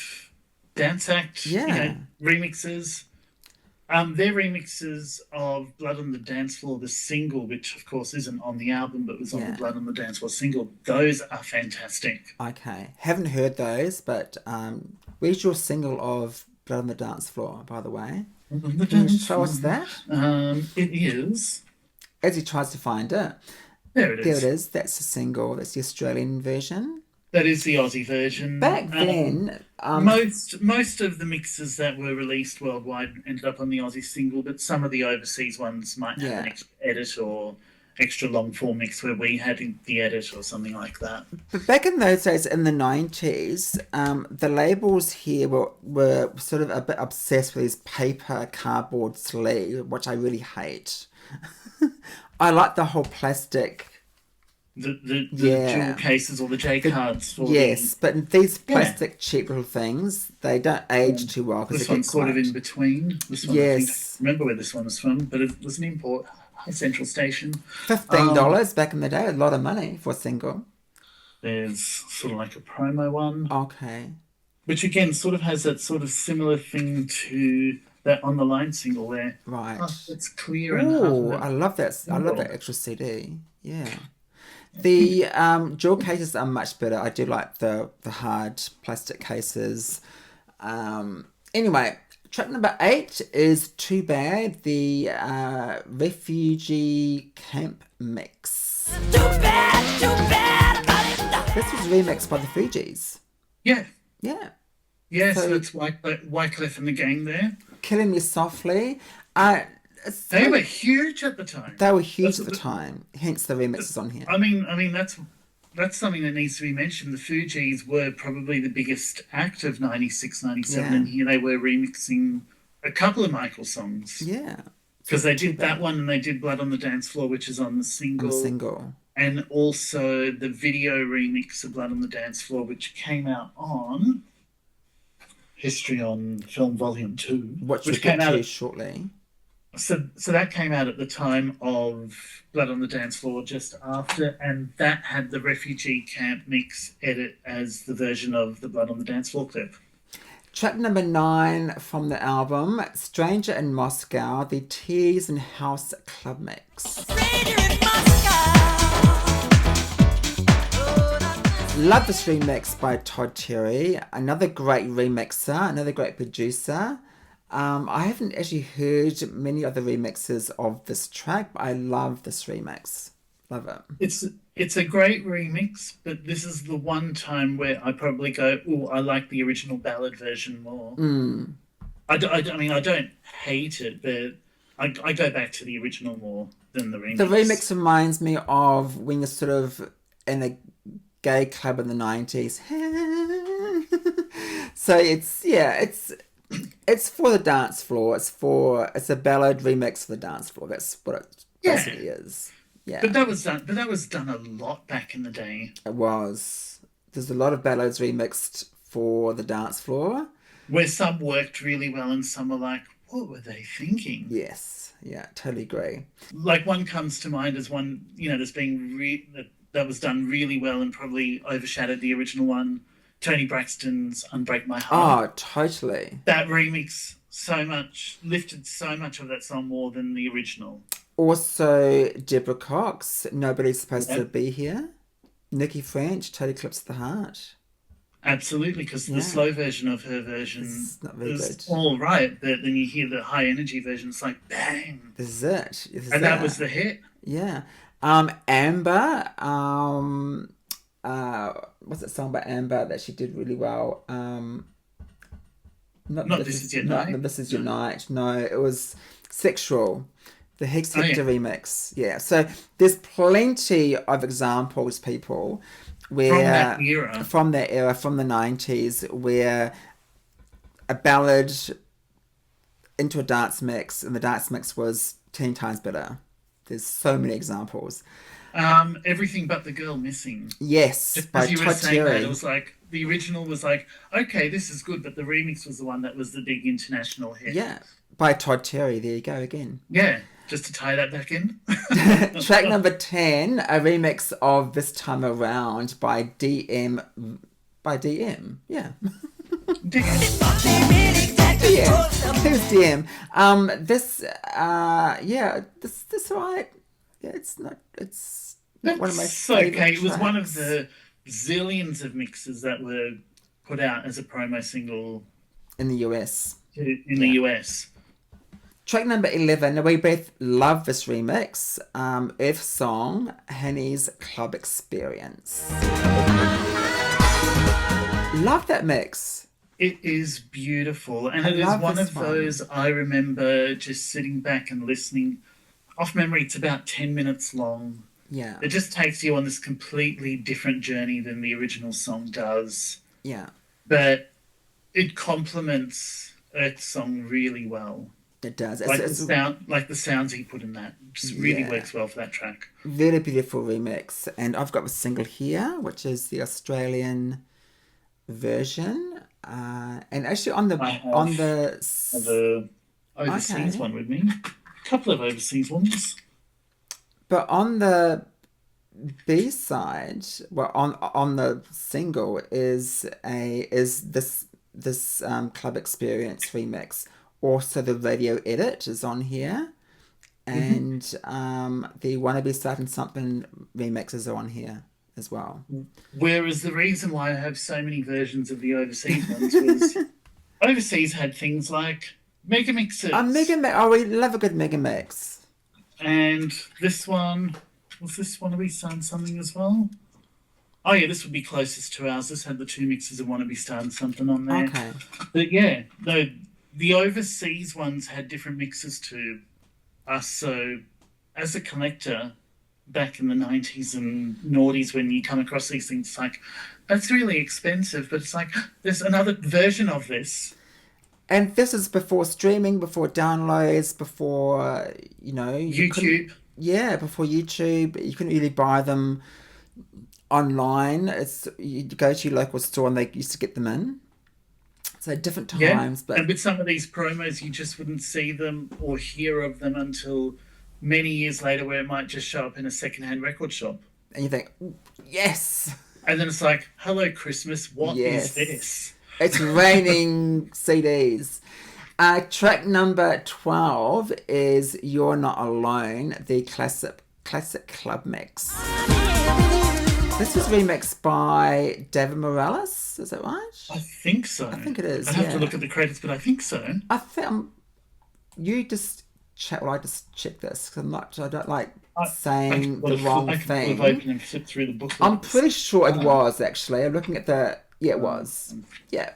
dance act. Remixes. Their remixes of Blood on the Dance Floor, the single, which of course isn't on the album but was on the Blood on the Dance Floor single, those are fantastic. Okay. Haven't heard those, but where's your single of Blood on the Dance Floor, by the way? Can you show us that? It is. As he tries to find it. There it is. There it is. That's the single. That's the Australian version. That is the Aussie version. Back then... most of the mixes that were released worldwide ended up on the Aussie single, but some of the overseas ones might have an extra edit or extra long-form mix where we had the edit or something like that. But back in those days, in the 90s, the labels here were sort of a bit obsessed with these paper cardboard sleeve, which I really hate. I like the whole plastic... The jewel cases or the J cards. But these plastic cheap little things, they don't age too well. This one's sort of in between. This one, I remember where this one was from, but it was an import. Central Station. $15 back in the day, a lot of money for a single. There's sort of like a promo one, Okay. which again sort of has that sort of similar thing to that On the Line single where Right. it's clear and Oh, half I of it. love that. I love that extra CD. Yeah. The jewel cases are much better. I do like the hard plastic cases. Anyway, track number 8 is Too Bad, the refugee camp mix. Too bad about it. This was remixed by the Fugees. Yeah. Yeah. Yeah, So- so it's Wycliffe and the gang there. Killing Me Softly. They were huge at the time. They were huge That's at the the- time. Hence the remixes on here. I mean that's something that needs to be mentioned. The Fugees were probably the biggest act of 96, 97, Yeah. and here they were remixing a couple of Michael songs. Yeah. Because they did that one and they did Blood on the Dance Floor, which is on the single. On the single. And also the video remix of Blood on the Dance Floor, which came out on History on Film Volume 2. Which we'll came get out to shortly. So that came out at the time of Blood on the Dance Floor, just after, and that had the refugee camp mix edit as the version of the Blood on the Dance Floor clip. Track number 9 from the album, Stranger in Moscow, the Tears and House Club Mix. Stranger in Moscow. Love this remix by Todd Terry, another great remixer, another great producer. I haven't actually heard many other remixes of this track, but I love this remix. Love it. It's a great remix, but this is the one time where I probably go, oh, I like the original ballad version more. I mean, I don't hate it, but I go back to the original more than the remix. The remix reminds me of when you're sort of in a gay club in the 90s. So it's for the dance floor. It's a ballad remix for the dance floor. That's what it basically is. Yeah. But that was done a lot back in the day. It was. There's a lot of ballads remixed for the dance floor. Where some worked really well and some are like, what were they thinking? Yes. Yeah, totally agree. Like one comes to mind as one, that's being that was done really well and probably overshadowed the original one, Tony Braxton's Unbreak My Heart. Oh, totally. That remix lifted so much of that song more than the original. Also, Deborah Cox, Nobody's Supposed to Be Here. Nikki French, Total Eclipse of the Heart. Absolutely, because the slow version of her version It's not very was good. all right, but then you hear the high energy version, it's like bang. This is it. That was the hit. Yeah. Amber, what's that song by Amber that she did really well? Not This Is Your Night? Not This Is Your Night. No, it was Sexual. The Hex Hector remix. Yeah. So there's plenty of examples, people, where from that era, from the 90s, where a ballad into a dance mix, and the dance mix was 10 times better. There's so many examples. Everything But the Girl Missing. Yes, Just by as you were Todd saying that, Terry. it was like the original was like, okay, this is good, but the remix was the one that was the big international hit. Yeah, by Todd Terry. There you go again. Yeah, just to tie that back in. Track number 10, a remix of This Time Around by DM. By DM, yeah. Yeah, who's DM? This right. Yeah, it's not one of my favorite okay. It was one of tracks. the zillions of mixes that were put out as a promo single in the US. in the US. Track number 11. Now we both love this remix. Earth Song, Henny's Club Experience. Love that mix. It is beautiful, and I it is love one this of one. those I remember just sitting back and listening. Off memory, it's about 10 minutes long. Yeah. It just takes you on this completely different journey than the original song does. Yeah. But it complements Earth's song really well. It does. Like It's the sounds he put in that just really works well for that track. really beautiful remix. And I've got a single here, which is the Australian version. And actually on the The overseas one with me. A couple of overseas ones. But on the B side, well, on the single is this Club Experience remix. Also, the radio edit is on here, and the Wanna Be Starting Something remixes are on here as well. Whereas the reason why I have so many versions of the overseas ones was overseas had things like mega mixes. We love a good mega mix. And this one, was this Wanna Be Starting Something as well? Oh yeah, this would be closest to ours. This had the two mixes of Wanna Be Starting Something on there. Okay. But yeah, no, the overseas ones had different mixes to us. So as a collector back in the 90s and noughties, when you come across these things, it's like, that's really expensive, but it's like, there's another version of this. And this is before streaming, before downloads, before, YouTube. Yeah, before YouTube. You couldn't really buy them online. You go to your local store and they used to get them in. So different times. But and with some of these promos, you just wouldn't see them or hear of them until many years later, where it might just show up in a secondhand record shop. And you think, yes! And then it's like, hello, Christmas, what is this? It's raining CDs. Track number 12 is You're Not Alone, the classic club mix. This was remixed by David Morales, is that right? I think so. I think it is. I'd have to look at the credits, but I think so. I think you just check. Well, I just check this because I don't like saying the wrong thing. I could open and flip through the booklet. I'm pretty sure it was actually. I'm looking at the. Yeah, it was. Yeah.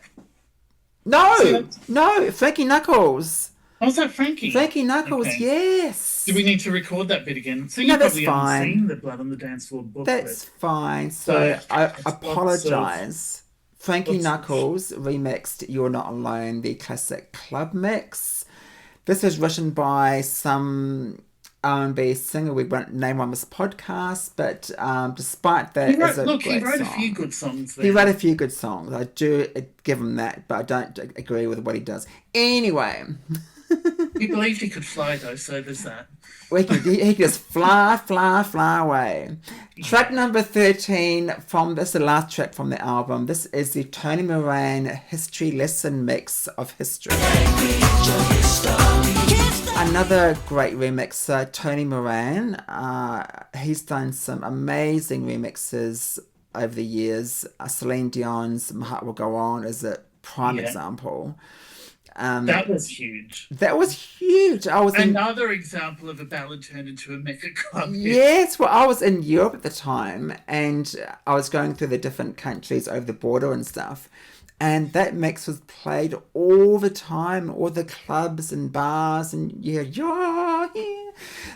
No, Frankie Knuckles. Oh, was that Frankie? Frankie Knuckles, Okay. Yes. Do we need to record that bit again? So you No, that's probably fine. haven't seen the Blood on the Dancefloor booklet. That's fine. So I apologise. Frankie Knuckles remixed You're Not Alone, the classic club mix. This was written by some R&B singer we won't name on this podcast, but despite that, he wrote song. a few good songs there. He wrote a few good songs. I do give him that, but I don't agree with what he does. Anyway. He believed he could fly, though, so there's that. He can just fly away. Yeah. Track number 13 this is the last track from the album. This is the Tony Moran History Lesson mix of History. Another great remixer, Tony Moran. He's done some amazing remixes over the years. Celine Dion's My Heart Will Go On is a prime example. That was huge. Another example of a ballad turned into a mega club hit. Yes, well, I was in Europe at the time, and I was going through the different countries over the border and stuff, and that mix was played all the time, all the clubs and bars, and yeah.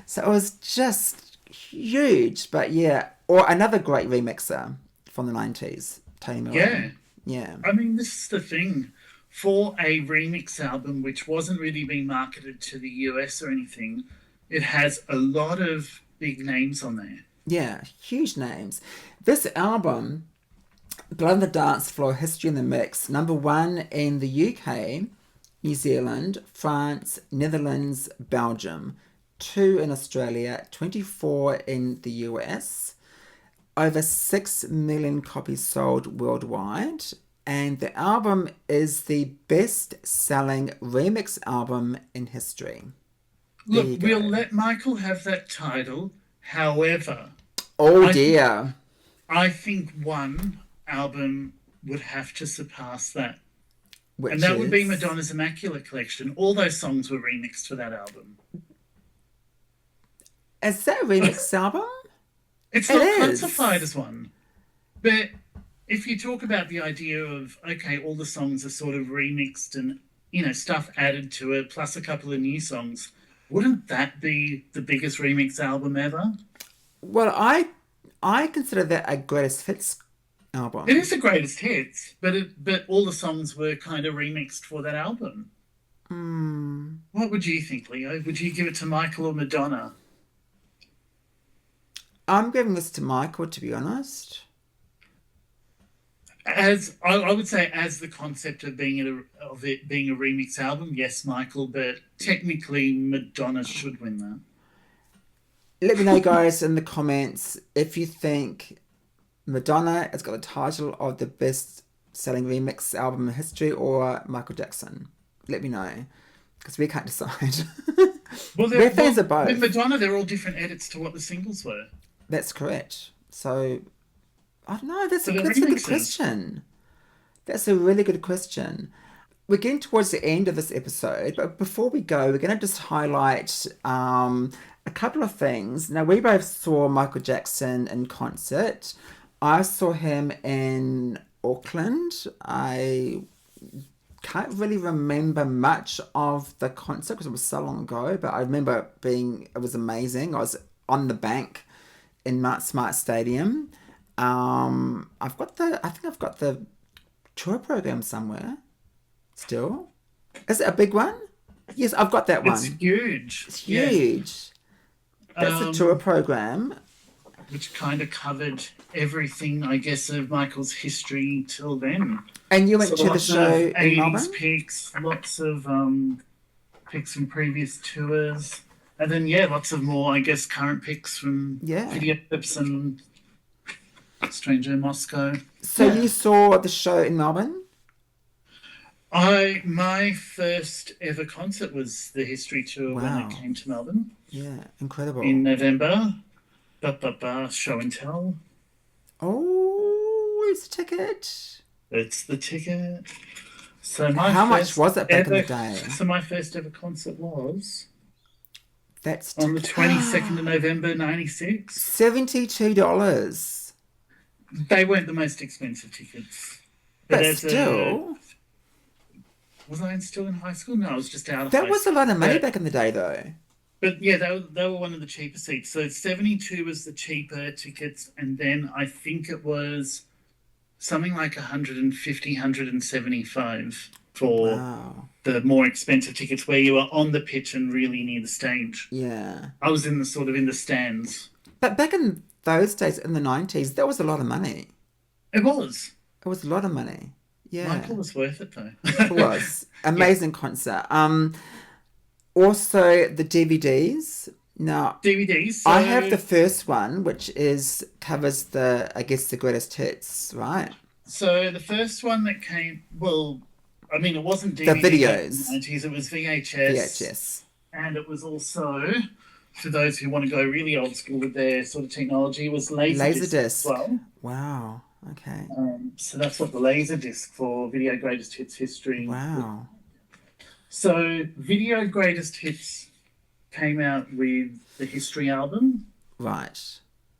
So it was just huge. But yeah, or another great remixer from the 90s, Tony Moran. Yeah. I mean, this is the thing. For a remix album, which wasn't really being marketed to the US or anything, it has a lot of big names on there. Yeah, huge names. This album, Blood on the Dancefloor, History in the Mix, #1 in the UK, New Zealand, France, Netherlands, Belgium, 2 in Australia, 24 in the US, over 6 million copies sold worldwide. And the album is the best-selling remix album in history. Look, we'll let Michael have that title. However... dear. I think one album would have to surpass that. Would be Madonna's Immaculate Collection. All those songs were remixed for that album. Is that a remix album? It's not classified as one. But... if you talk about the idea of, okay, all the songs are sort of remixed and, stuff added to it, plus a couple of new songs, wouldn't that be the biggest remix album ever? Well, I consider that a greatest hits album. It is a greatest hits, but all the songs were kind of remixed for that album. What would you think, Leo? Would you give it to Michael or Madonna? I'm giving this to Michael, to be honest. As I would say, as the concept of it being a remix album, yes, Michael, but technically Madonna should win that. Let me know, guys, in the comments if you think Madonna has got the title of the best-selling remix album in history or Michael Jackson. Let me know, because we can't decide. Well, We're fans of both. with Madonna, they're all different edits to what the singles were. That's correct. So, I don't know. That's So a they're good remixes. question. That's a really good question. We're getting towards the end of this episode, but before we go, we're going to just highlight a couple of things. Now, we both saw Michael Jackson in concert. I saw him in Auckland. I can't really remember much of the concert because it was so long ago, but I remember it was amazing. I was on the bank in Smart Stadium. I think I've got the tour program somewhere still. Is it a big one? Yes, I've got that one. It's huge. It's huge. That's a tour program. Which kind of covered everything, I guess, of Michael's history till then. And you went to the lots show of in 80s Melbourne? pics, lots of pics from previous tours. And then, lots of more, I guess, current pics from video clips and Stranger in Moscow. So you saw the show in Melbourne? My first ever concert was the History Tour when I came to Melbourne. Yeah, incredible. In November. Show and tell. Oh, it's a ticket. It's the ticket. So how much was it back in the day? So my first ever concert was that's on the 22nd of November, 96. $72. They weren't the most expensive tickets. But still. Was I still in high school? No, I was just out of high school. That was a lot of money back in the day, though. But yeah, they were one of the cheaper seats. So 72 was the cheaper tickets, and then I think it was something like 150, 175 for the more expensive tickets where you were on the pitch and really near the stage. Yeah. I was in the stands. But back in those days, in the 90s, that was a lot of money. It was. It was a lot of money. Yeah. Michael was worth it, though. It was. Amazing concert. Also, the DVDs. Now, DVDs. I have the first one, which covers the greatest hits, right? So the first one that came, it wasn't DVD. The videos. In the 90s, it was VHS. VHS. And it was also, for those who want to go really old school with their sort of technology, it was Laserdisc as well. Wow. Okay. So that's what the Laserdisc for Video Greatest Hits history. Wow. So Video Greatest Hits came out with the History album. Right.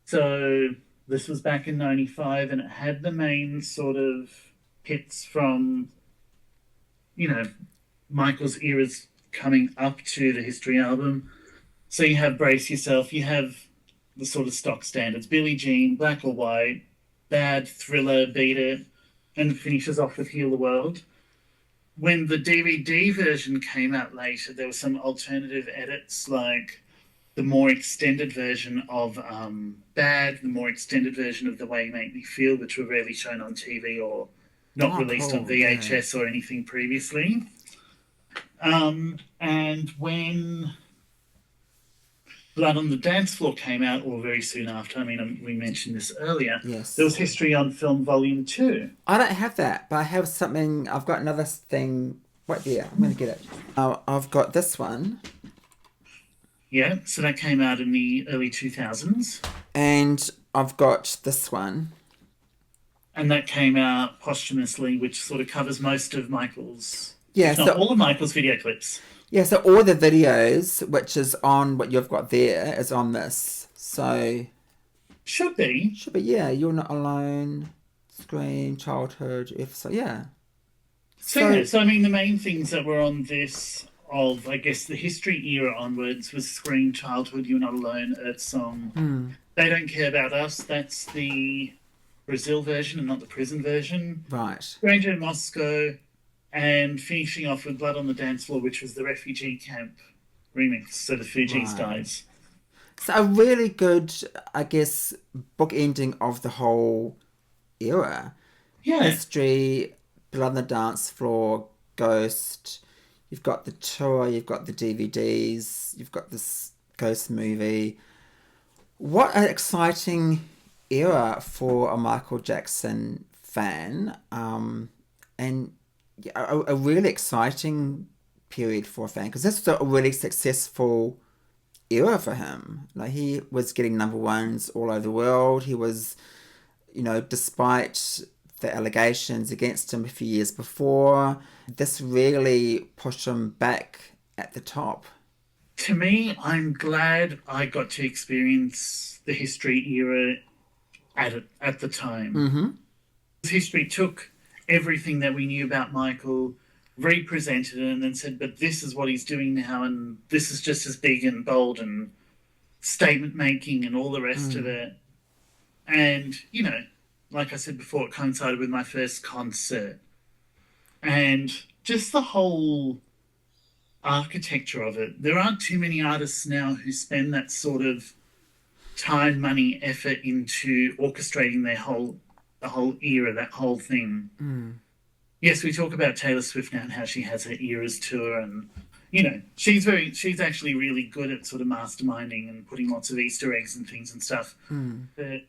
So this was back in 95, and it had the main sort of hits from, Michael's eras coming up to the History album. So you have Brace Yourself, you have the sort of stock standards, Billie Jean, Black or White, Bad, Thriller, Beat It, and finishes off with Heal the World. When the DVD version came out later, there were some alternative edits, like the more extended version of Bad, the more extended version of The Way You Make Me Feel, which were rarely shown on TV or not released on VHS or anything previously. And when Blood on the Dancefloor came out, or very soon after, we mentioned this earlier, yes, there was History on Film Volume 2. I don't have that, but I have something, I've got another thing right there. I'm going to get it. I've got this one. Yeah, so that came out in the early 2000s. And I've got this one. And that came out posthumously, which sort of covers most of Michael's... all of Michael's video clips. Yeah, so all the videos, which is on what you've got there, is on this. So... Should be, yeah. You're Not Alone, Scream, Childhood, so yeah. So the main things that were on this of, I guess, the History era onwards was Scream, Childhood, You're Not Alone, Earth Song. They Don't Care About Us, that's the Brazil version and not the prison version. Right. Stranger in Moscow, and finishing off with Blood on the Dancefloor, which was the refugee camp remix, so the Fugees dies. So a really good, I guess, book ending of the whole era. Yeah. History, Blood on the Dancefloor, Ghost. You've got the tour, you've got the DVDs, you've got this Ghost movie. What an exciting era for a Michael Jackson fan, and a really exciting period for a fan, because this was a really successful era for him. Like, he was getting number ones all over the world. He was, despite the allegations against him a few years before, this really pushed him back at the top. To me, I'm glad I got to experience the history era at the time. Mm-hmm. History took everything that we knew about Michael, represented it, and then said, but this is what he's doing now, and this is just as big and bold and statement making and all the rest of it. And, like I said before, it coincided with my first concert. And just the whole architecture of it. There aren't too many artists now who spend that sort of time, money, effort into orchestrating the whole era, that whole thing. Yes, we talk about Taylor Swift now and how she has her eras tour, and she's actually really good at sort of masterminding and putting lots of Easter eggs and things and stuff. But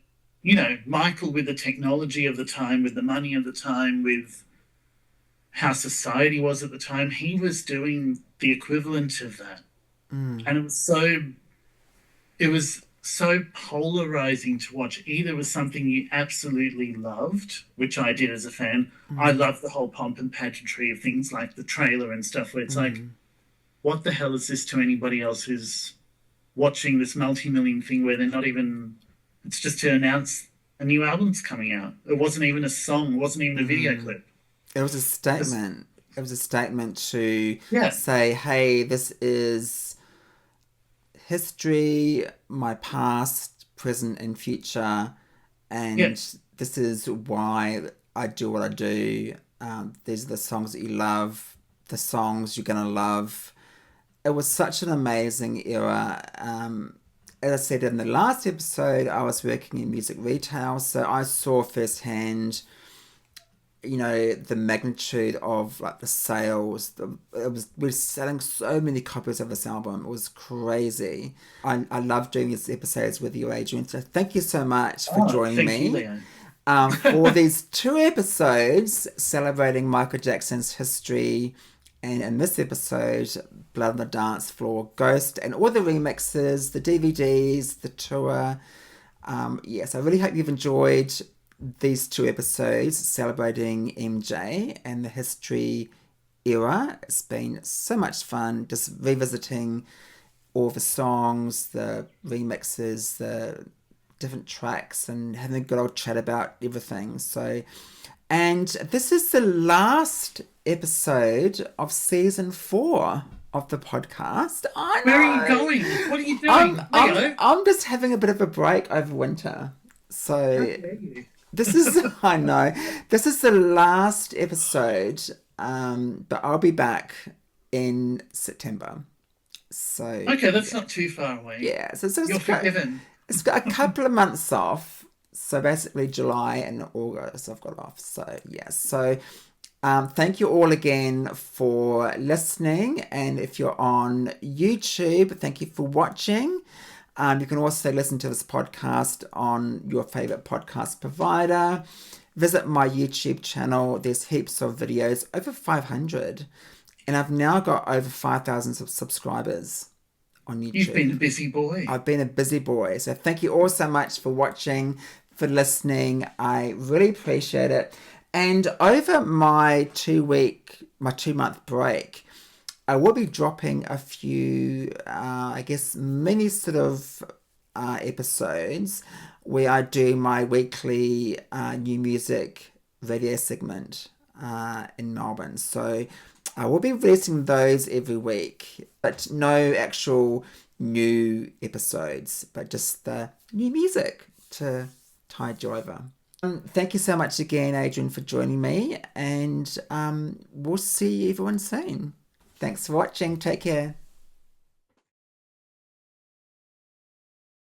Michael, with the technology of the time, with the money of the time, with how society was at the time, he was doing the equivalent of that. And it was so polarizing to watch. Either it was something you absolutely loved, which I did as a fan. I loved the whole pomp and pageantry of things like the trailer and stuff, where it's like, what the hell is this to anybody else who's watching this multi-million thing where they're not even, it's just to announce a new album's coming out. It wasn't even a song, it wasn't even a video clip. It was a statement. It was a statement to say, hey, this is history, my past, present, and future, and this is why I do what I do. These are the songs that you love, the songs you're going to love. It was such an amazing era. As I said in the last episode, I was working in music retail, so I saw firsthand the magnitude of like the sales. We're selling so many copies of this album. It was crazy. I love doing these episodes with you, Adrian. So thank you so much for joining me. Thank you, Leo. For these 2 episodes celebrating Michael Jackson's history, and in this episode, Blood on the Dance Floor, Ghost, and all the remixes, the DVDs, the tour. Yes, I really hope you've enjoyed these 2 episodes celebrating MJ and the history era. It's been so much fun just revisiting all the songs, the remixes, the different tracks, and having a good old chat about everything. So, and this is the last episode of season 4 of the podcast. I know. Where are you going? What are you doing? I'm just having a bit of a break over winter. So this is, I know, this is the last episode, but I'll be back in September. So okay, that's not too far away. Yeah, so You're forgiven. It's got a couple of months off. So basically July and August I've got off. So yeah, so thank you all again for listening. And if you're on YouTube, thank you for watching. You can also listen to this podcast on your favorite podcast provider. Visit my YouTube channel. There's heaps of videos, over 500. And I've now got over 5,000 subscribers on YouTube. You've been a busy boy. I've been a busy boy. So thank you all so much for watching, for listening. I really appreciate it. And over my 2-month break, I will be dropping a few, mini sort of episodes where I do my weekly new music radio segment in Melbourne. So I will be releasing those every week, but no actual new episodes, but just the new music to tide you over. Thank you so much again, Adrian, for joining me, and we'll see everyone soon. Thanks for watching. Take care.